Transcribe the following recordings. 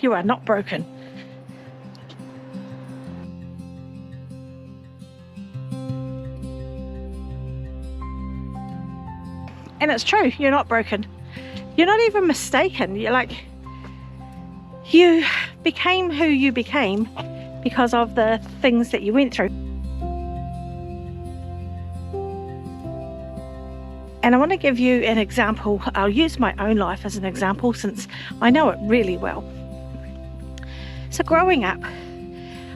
You are not broken. And it's true, you're not broken. You're not even mistaken. You became who you became because of the things that you went through. And I want to give you an example. I'll use my own life as an example since I know it really well. So growing up,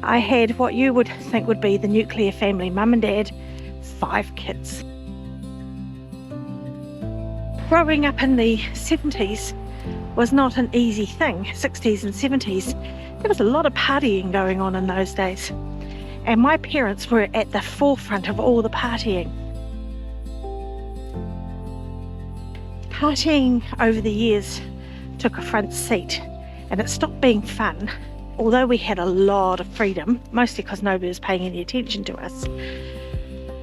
I had what you would think would be the nuclear family, mum and dad, 5 kids. Growing up in the 70s was not an easy thing. 60s and 70s, there was a lot of partying going on in those days. And my parents were at the forefront of all the partying. Partying over the years took a front seat and it stopped being fun. Although we had a lot of freedom, mostly because nobody was paying any attention to us,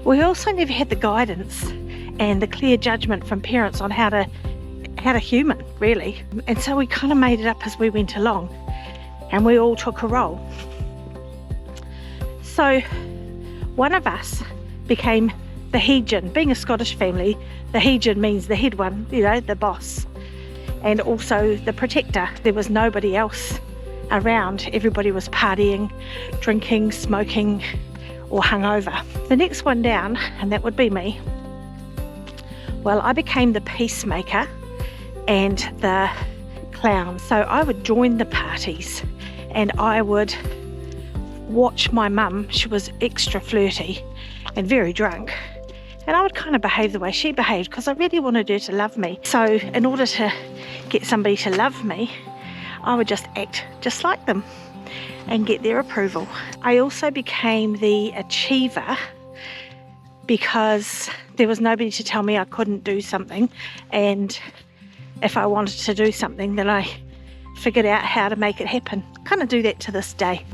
we also never had the guidance and the clear judgment from parents on how to human, really. And so we kind of made it up as we went along, and we all took a role. So one of us became the headgen. Being a Scottish family, the headgen means the head one, you know, the boss, and also the protector. There was nobody else around. Everybody was partying, drinking, smoking, or hungover. The next one down, and that would be me, well, I became the peacemaker and the clown. So I would join the parties and I would watch my mum. She was extra flirty and very drunk, and I would kind of behave the way she behaved because I really wanted her to love me. So in order to get somebody to love me, I would just act just like them and get their approval. I also became the achiever because there was nobody to tell me I couldn't do something, and if I wanted to do something, then I figured out how to make it happen. Kind of do that to this day.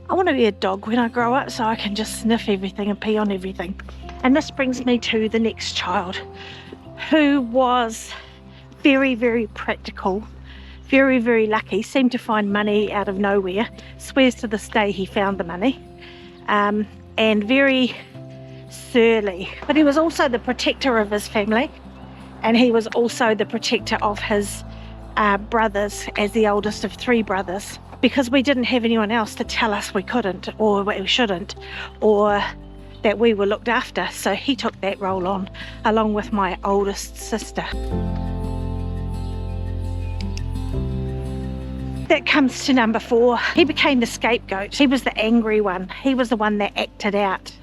I want to be a dog when I grow up so I can just sniff everything and pee on everything. And this brings me to the next child, who was very, very practical, very, very lucky, seemed to find money out of nowhere, swears to this day he found the money, and very surly. But he was also the protector of his family, and he was also the protector of his brothers, as the oldest of 3 brothers, because we didn't have anyone else to tell us we couldn't or we shouldn't or that we were looked after. So he took that role on along with my oldest sister. That comes to number 4. He became the scapegoat. He was the angry one. He was the one that acted out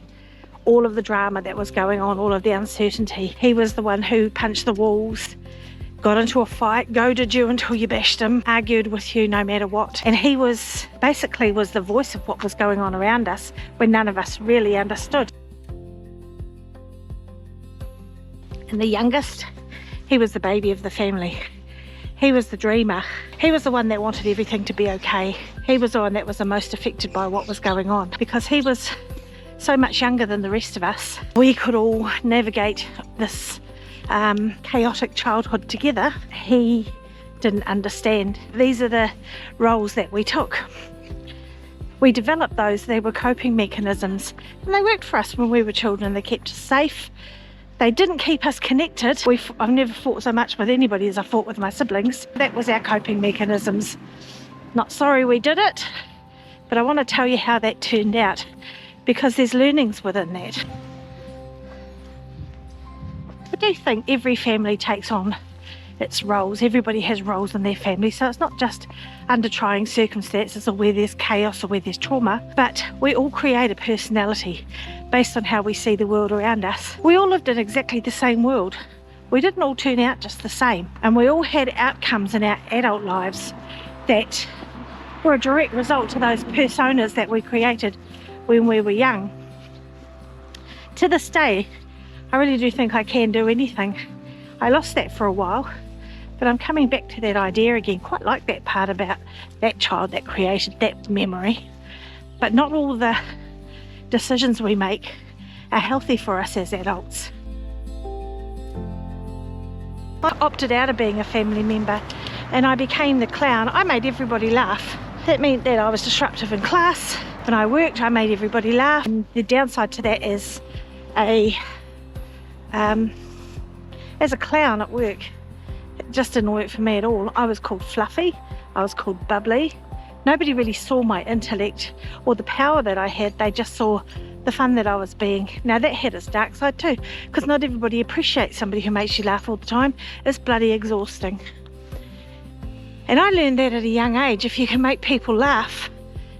all of the drama that was going on, all of the uncertainty. He was the one who punched the walls, got into a fight, goaded you until you bashed him, argued with you no matter what. And he was basically the voice of what was going on around us when none of us really understood. And the youngest, he was the baby of the family. He was the dreamer. He was the one that wanted everything to be okay. He was the one that was the most affected by what was going on because he was so much younger than the rest of us. We could all navigate this chaotic childhood together. He didn't understand. These are the roles that we took. We developed those. They were coping mechanisms, and they worked for us when we were children. They kept us safe. They didn't keep us connected. I've never fought so much with anybody as I fought with my siblings. That was our coping mechanisms. Not sorry we did it, but I want to tell you how that turned out because there's learnings within that. I do think every family takes on its roles. Everybody has roles in their family, so it's not just under trying circumstances or where there's chaos or where there's trauma, but we all create a personality based on how we see the world around us. We all lived in exactly the same world. We didn't all turn out just the same, and we all had outcomes in our adult lives that were a direct result to those personas that we created when we were young. To this day, I really do think I can do anything. I lost that for a while, but I'm coming back to that idea again. Quite like that part about that child that created that memory. But not all the decisions we make are healthy for us as adults. I opted out of being a family member and I became the clown. I made everybody laugh. That meant that I was disruptive in class. When I worked, I made everybody laugh. And the downside to that is as a clown at work, it just didn't work for me at all. I was called fluffy, I was called bubbly. Nobody really saw my intellect or the power that I had. They just saw the fun that I was being. Now that had its dark side too, because not everybody appreciates somebody who makes you laugh all the time. It's bloody exhausting. And I learned that at a young age. If you can make people laugh,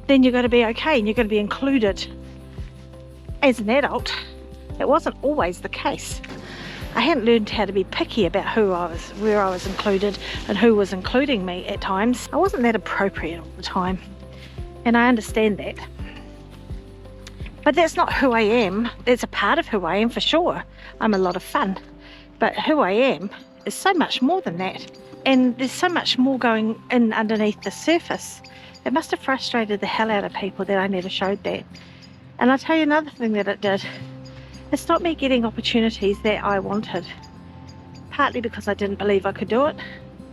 then you're going to be okay and you're going to be included. As an adult, it wasn't always the case. I hadn't learned how to be picky about who I was, where I was included and who was including me at times. I wasn't that appropriate all the time, and I understand that. But that's not who I am. It's a part of who I am for sure. I'm a lot of fun, but who I am is so much more than that. And there's so much more going in underneath the surface. It must have frustrated the hell out of people that I never showed that. And I'll tell you another thing that it did. It stopped me getting opportunities that I wanted. Partly because I didn't believe I could do it,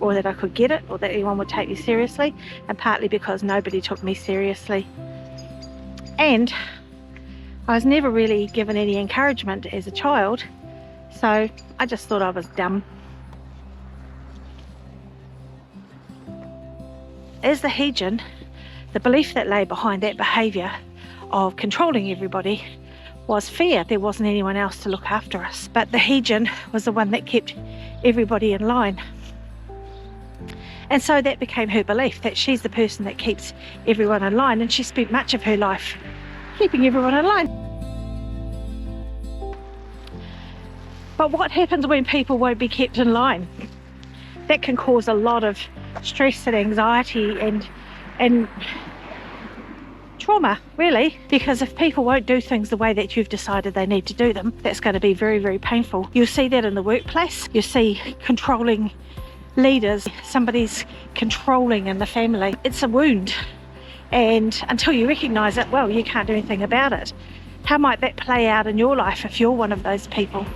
or that I could get it, or that anyone would take me seriously, and partly because nobody took me seriously. And I was never really given any encouragement as a child, so I just thought I was dumb. As the Heejin, the belief that lay behind that behaviour of controlling everybody was fear. There wasn't anyone else to look after us. But the Heejin was the one that kept everybody in line. And so that became her belief, that she's the person that keeps everyone in line, and she spent much of her life keeping everyone in line. But what happens when people won't be kept in line? That can cause a lot of stress and anxiety and trauma, really, because if people won't do things the way that you've decided they need to do them, that's going to be very, very painful. You'll see that in the workplace. You see controlling leaders, somebody's controlling in the family. It's a wound, and until you recognise it, well, you can't do anything about it. How might that play out in your life if you're one of those people?